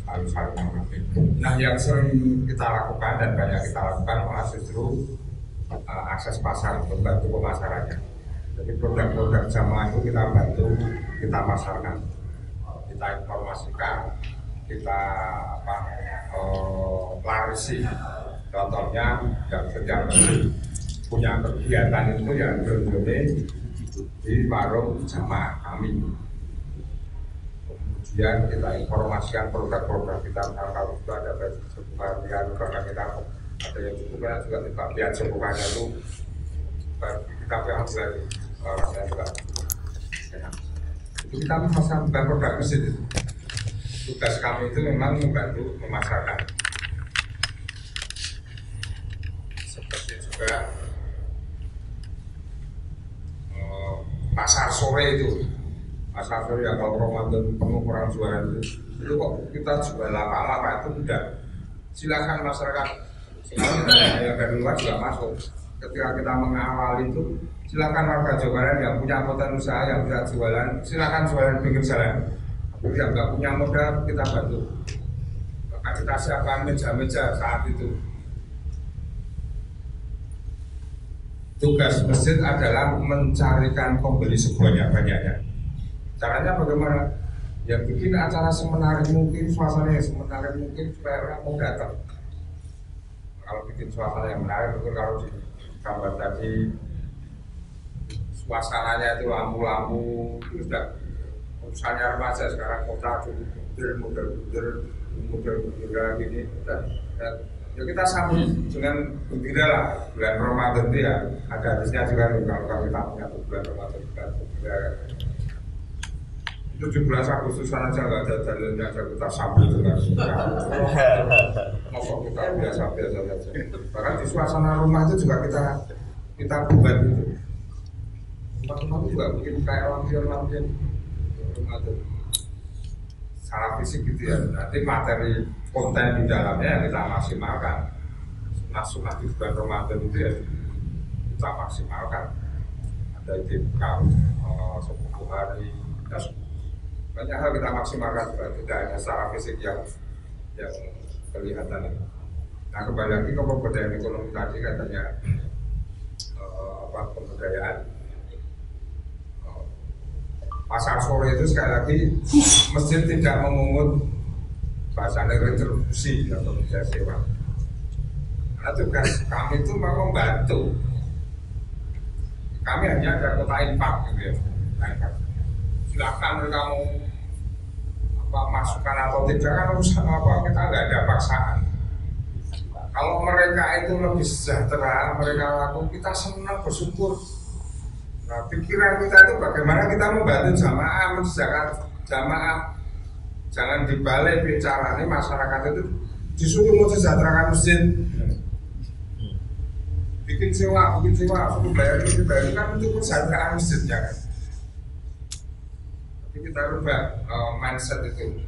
harus saling mengerti. Nah, yang sering kita lakukan dan banyak kita lakukan malah justru akses pasar untuk bantu pemasarannya. Jadi produk-produk jamaah itu kita bantu, kita pasarkan, kita informasikan, kita larisi. Contohnya yang sedang punya kegiatan itu yang berjualan di warung jamaah kami. Kemudian kita informasikan produk-produk kita, kalau sudah ada bagian karena kita ada yang cukup banyak juga di bagian sebuahnya itu kita yang rasanya juga itu kita memasarkan bukan produk mesin. Tugas kami itu memang membantu memasarkan. Seperti juga pasar sore itu, pasar sore ya kalau Ramadan penuh orang jualan itu kok kita jual lama-lama itu tidak. Silakan masyarakat, silakan yang dari luar juga masuk. Ketika kita mengawal itu, silakan warga Jawa Barat yang punya potensi usaha yang bisa jualan, silakan jualan pinggir jalan. Yang nggak punya modal kita bantu. Maka kita siapkan meja-meja saat itu. Tugas masjid adalah mencarikan pembeli sebanyak-banyaknya. Caranya bagaimana? Ya bikin acara semenarik mungkin, suasananya semenarik mungkin supaya orang mau datang. Kalau bikin suasana yang menarik, betul kalau di gambar tadi suasananya itu lampu-lampu itu sudah urusannya remaja sekarang kota model gini dan ya kita sambut dengan gembira lah. Bulan Ramadan itu ya ada hadisnya juga kalau kita punya bulan Ramadan bulan gembira. 17 Agustusan aja nggak ada dalilnya aja kita sambil dengan masa kita biasa-biasa saja. Bahkan di suasana rumah itu juga kita buat itu. Rumah itu juga bikin kayak lampion rumah itu. Secara fisik gitu ya. Nanti materi konten di dalamnya yang kita maksimalkan. Sunah-sunah di bulan Ramadan itu ya kita maksimalkan. Ada itikaf 10 hari. Banyak hal kita maksimalkan juga, tidak hanya secara fisik yang kelihatan. Nah, kembali lagi ke pemberdayaan ekonomi tadi katanya pemberdayaan pasar sore itu sekali lagi masjid tidak memungut bahasanya retribusi atau biaya sewa. Karena tugas kami itu mau membantu. Kami hanya ada kota infak gitu ya. Silakan mereka mau masukkan atau tidak kan kita nggak ada paksaan. Kalau mereka itu lebih sejahtera, mereka laku, kita senang bersyukur. Nah, pikiran kita itu bagaimana kita membantu jamaah, menjaga jamaah. Jangan dibalik bicara ini masyarakat itu disuruh mensejahterakan masjid. Bikin sewa, suruh bayar kan untuk kesejahteraan masjidnya kan. Tapi kita rubah mindset itu.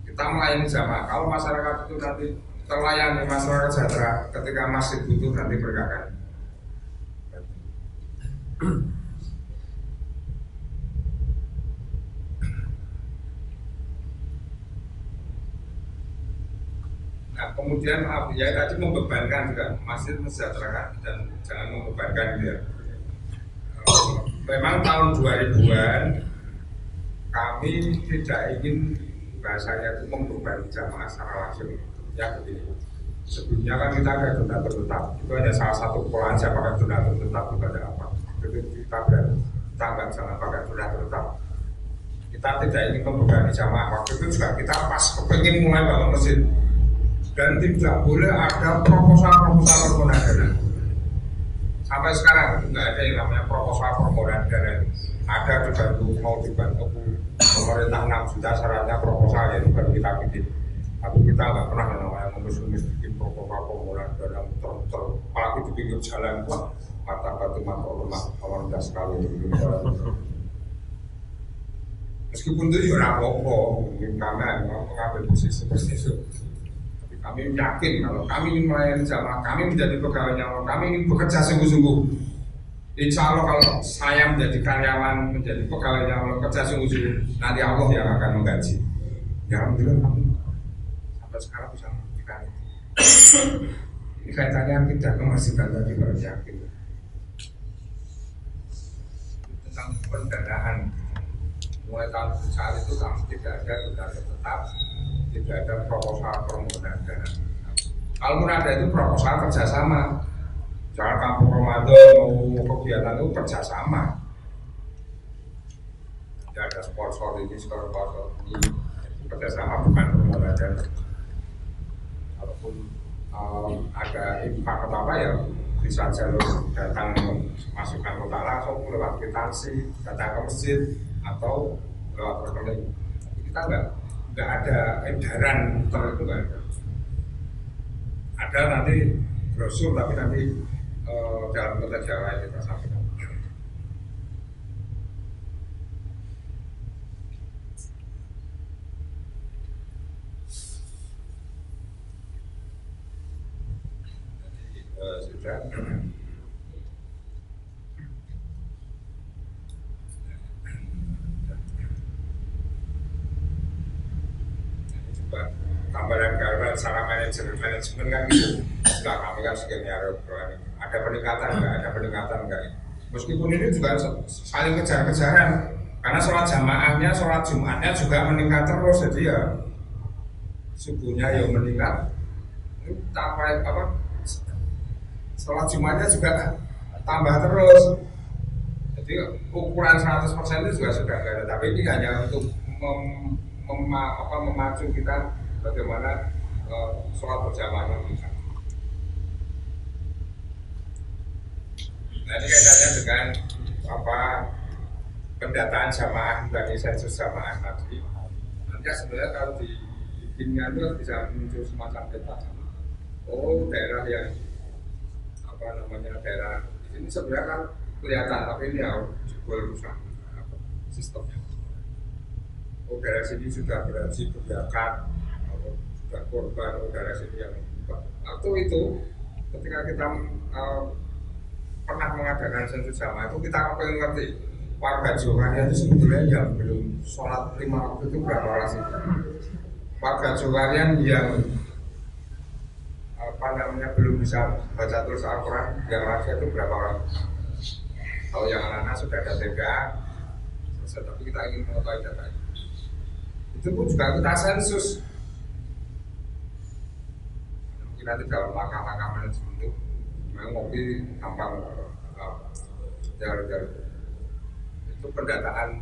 Kita melayani jamaah. Kalau masyarakat itu nanti terlayani masyarakat sejahtera, ketika masjid butuh nanti mereka akan. Nah, kemudian ya tadi membebankan juga masjid mensejahterakan dan jangan membebankan gitu ya. Memang tahun 2000-an kami tidak ingin bahasanya itu membebani jamaah secara langsung. Ya begini. Sebelumnya kan kita ada donatur tetap. Itu hanya salah satu pola aja pakai donatur tetap itu ada apa. Jadi kita nggak jangan pakai donatur tetap. Kita tidak ingin membebani jamaah. Waktu itu juga kita pas kepingin mulai bangun masjid. Dan tidak boleh ada proposal permodalan. Sampai sekarang nggak ada yang namanya proposal permodalan. Ada dibantu mau dibantu pemerintah 6 juta syaratnya proposal ya itu baru kita bikin. Tapi kita nggak pernah namanya menulis bikin proposal permodalan dan muter-muter. Apalagi di pinggir jalan mata batu rumah rendah sekali. Meskipun itu ya apa-apa, mungkin kami mengambil posisi seperti itu. Kami yakin kalau kami ingin melayani jamaah, kami menjadi pegawainya Allah, kami ingin bekerja sungguh-sungguh. Insya Allah kalau saya menjadi karyawan, menjadi pegawainya Allah, kerja sungguh-sungguh, nanti Allah yang akan menggaji. Ya alhamdulillah kami sampai sekarang bisa membuktikan itu. Ini kaitannya tidak memastikan tadi baru yakin. Tentang pendanaan, mulai tahun besar itu kami tidak ada donatur tetap. Tidak ada proposal permodalan. Kalau ada itu proposal kerjasama. Jangan kampung Ramadan mau kegiatan itu kerjasama. Tidak ada sponsor ini, sponsor ini, kerjasama bukan permodalan. Kalaupun ada infak atau apa ya bisa jalur datang masukkan kota langsung lewat kwitansi, datang ke masjid atau lewat rekening. Kita nggak ada edaran itu nggak ada. Ada nanti brosur tapi nanti dalam kota Jawa kita sampaikan. Sudah. Tambahan karena secara manajemen kan gitu. Nah, kami kan skenario ada peningkatan enggak? Meskipun ini juga saling kejar-kejaran karena sholat jamaahnya, sholat Jumatnya juga meningkat terus, jadi ya subuhnya ya meningkat. Ini tambah apa? Sholat Jumatnya juga tambah terus. Jadi ukuran 100% itu juga sudah enggak ada, tapi ini hanya untuk memacu kita bagaimana sholat berjamaah kita. Nah ini kaitannya dengan pendataan jamaah dari sensus jamaah tadi. Nanti sebenarnya kalau dibikinnya itu bisa muncul semacam peta. Oh, daerah yang apa namanya daerah ini sebenarnya kan kelihatan, tapi ini harus jebol rusak sistemnya. Oh, daerah sini sudah berhasil berjakat, sudah korban, oh, daerah sini yang atau itu ketika kita pernah mengadakan sensus jamaah itu kita pengen ngerti warga Jogja itu sebetulnya yang belum sholat 5 waktu itu berapa orang sih? Warga Jogja yang apa namanya belum bisa baca tulis Al-Quran yang lansia itu berapa orang? Kalau yang anak-anak sudah ada TPA, tapi kita ingin mengetahui data itu pun juga kita sensus. Mungkin nanti dalam langkah-langkah manajemen itu memang ngopi gampang jalur-jalur itu pendataan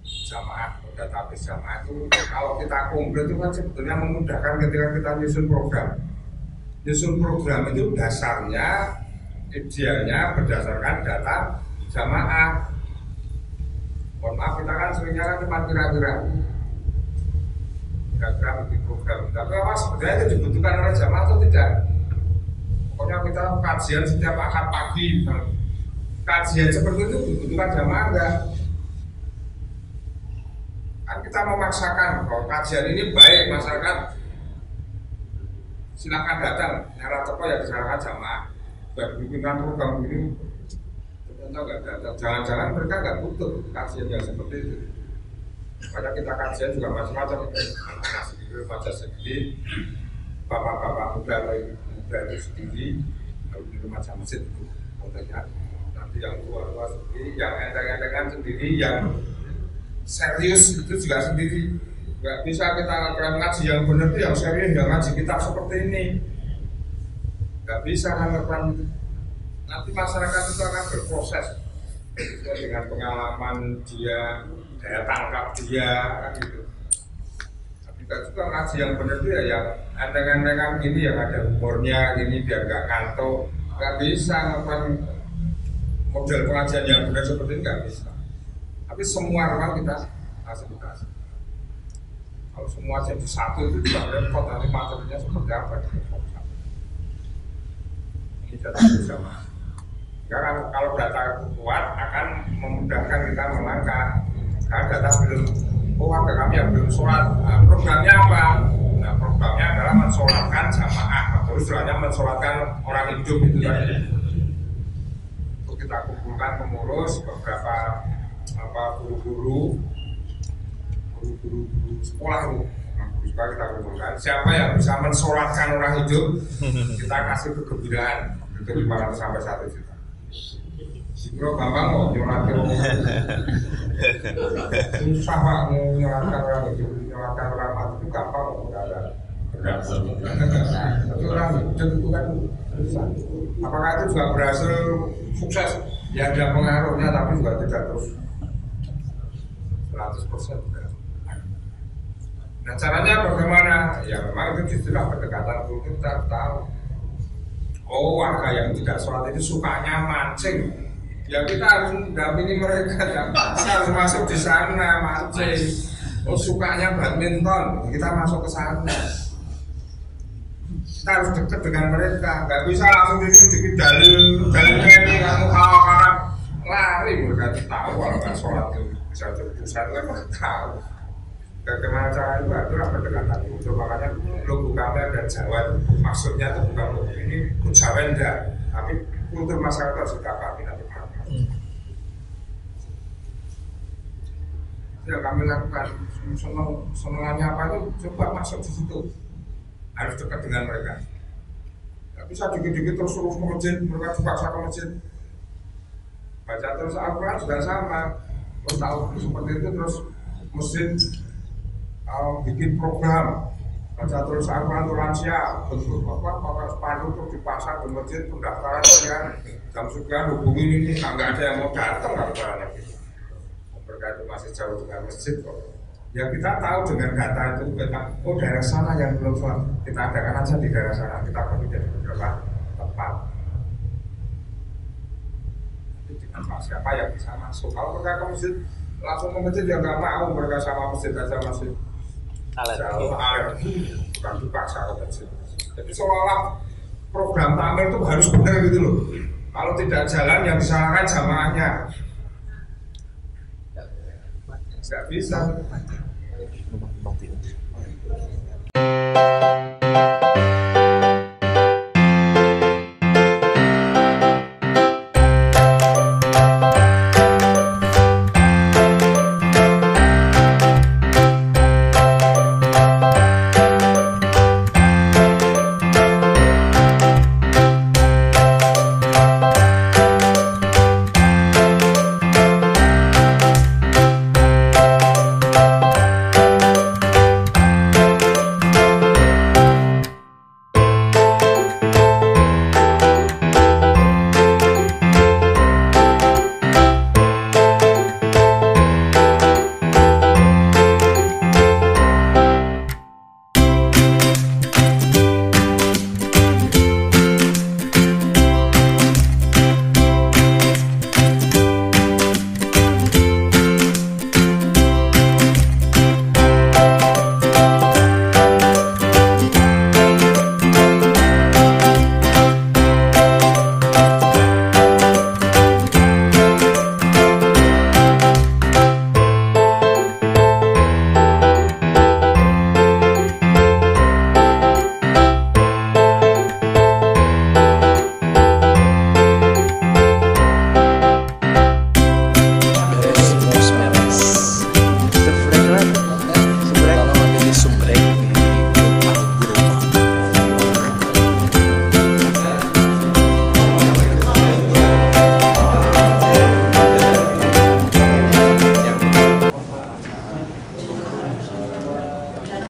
jamaah, database jamaah itu kalau kita komplit itu kan sebetulnya memudahkan ketika kita nyusun program. Nyusun program itu dasarnya, idealnya berdasarkan data jamaah. Mohon maaf kita kan seringnya kan cuma kira-kira bikin program. Tapi apa sebetulnya itu dibutuhkan oleh jamaah atau tidak? Pokoknya kita kajian setiap akad pagi. Kajian seperti itu dibutuhkan jamaah enggak? Kan kita memaksakan bahwa kajian ini baik masyarakat silakan datang, nyara teko ya disarankan jamaah. Sudah dibikinkan program ini ternyata enggak datang. Jangan-jangan mereka enggak butuh kajian yang seperti itu. Makanya kita kajian juga macam-macam. Anak-anak sendiri, remaja sendiri, bapak-bapak muda itu sendiri, kalau di remaja masjid itu kontennya. Nanti yang tua-tua sendiri, yang enteng-entengan sendiri, yang serius itu juga sendiri. Nggak bisa kita lakukan ngaji yang benar itu yang serius, yang ngaji kitab seperti ini. Nggak bisa lakukan itu. Nanti masyarakat itu akan berproses dengan pengalaman dia, daya tangkap dia, kan gitu. Tapi nggak juga ngaji yang benar itu ya yang enteng-entengan gini, yang ada humornya gini, biar nggak ngantuk. Nggak bisa lakukan model pengajian yang benar seperti ini, nggak bisa. Tapi semua orang kita fasilitasi. Kalau semua jadi satu itu juga repot, nanti materinya seperti apa? Ini data bersama. Kalau data kuat akan memudahkan kita melangkah. Karena data belum, warga kami yang belum sholat. Nah, programnya apa? Nah, programnya adalah mensolatkan jamaah. Terus istilahnya mensolatkan orang hidup itu tadi. Untuk kita kumpulkan pengurus beberapa guru-guru sekolah itu. Supaya kita kumpulkan siapa yang bisa mensolatkan orang hidup, kita kasih kegembiraan itu 500 sampai 1 juta. Bro, gampang kok nyolatkan susah pak nyolatkan orang hidup, nyolatkan orang mati itu gampang kok, nggak ada. Tapi orang hidup itu kan susah. Apakah itu juga berhasil sukses? Ya ada pengaruhnya, tapi juga tidak terus 100%. Nah caranya bagaimana? Ya memang itu istilah pendekatan kultur kita tahu. Oh warga yang tidak sholat itu sukanya mancing. Ya kita harus mendampingi mereka. Kita harus masuk di sana mancing. Oh sukanya badminton, kita masuk ke sana. Kita harus dekat dengan mereka. Gak bisa langsung dikit dalilnya ini kamu kawan lari mereka tahu kalau nggak sholat itu bisa terpusat kan mereka tahu. Bagaimana cara itu adalah pendekatan itu. Makanya logo kami ada Jawa itu maksudnya itu bukan logo ini Jawenda, tapi kultur masyarakat sudah kami nanti yang kami lakukan senangannya apa itu coba masuk di situ, harus dekat dengan mereka. Tidak bisa dikit-dikit terus suruh ke masjid, mereka dipaksa ke masjid. Baca terus Al-Quran juga sama, terus tahu seperti itu terus masjid bikin program baca terus Al-Quran untuk lansia, bentuk pakai spanduk terus dipasang di masjid, pendaftaran sekian jam sekian hubungin ini, nggak ada yang mau datang nggak barangnya gitu. Mereka itu masih jauh dengan masjid kok. Ya kita tahu dengan data itu kita, oh daerah sana yang belum sholat, kita adakan aja di daerah sana, kita bagi jadi beberapa tempat. Siapa yang bisa masuk? Kalau mereka ke masjid langsung ke masjid ya nggak mau, mereka sama masjid aja masih jauh alergi, bukan dipaksa ke masjid. Jadi seolah-olah program tampil itu harus benar gitu loh. Kalau tidak jalan yang disalahkan jamaahnya. Nggak bisa.